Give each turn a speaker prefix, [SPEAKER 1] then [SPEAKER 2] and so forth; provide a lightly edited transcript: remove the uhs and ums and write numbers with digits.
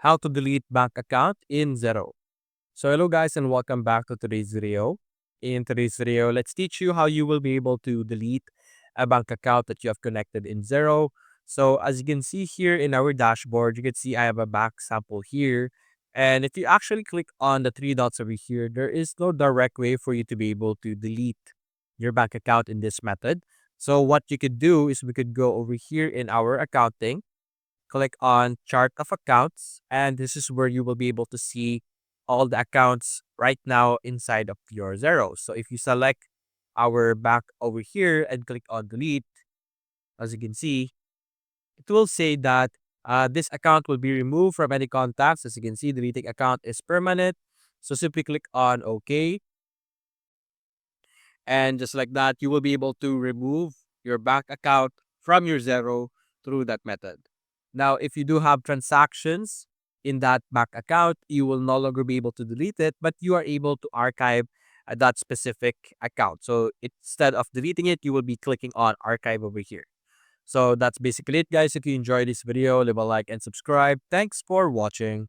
[SPEAKER 1] how to delete bank account in Xero. So hello guys and welcome back to today's video. In today's video, let's teach you how you will be able to delete a bank account that you have connected in Xero. So as you can see here in our dashboard, you can see I have a bank sample here. And if you actually click on the three dots over here, there is no direct way for you to be able to delete your bank account in this method. So what you could do is we could go over here in our accounting, click on chart of accounts, and this is where you will be able to see all the accounts right now inside of your Xero. So if you select our bank over here and click on delete, as you can see, it will say that this account will be removed from any contacts. As you can see, deleting account is permanent. So simply click on OK. And just like that, you will be able to remove your bank account from your Xero through that method. Now, if you do have transactions in that bank account, you will no longer be able to delete it, but you are able to archive that specific account. So instead of deleting it, you will be clicking on archive over here. So that's basically it, guys. If you enjoyed this video, leave a like and subscribe. Thanks for watching.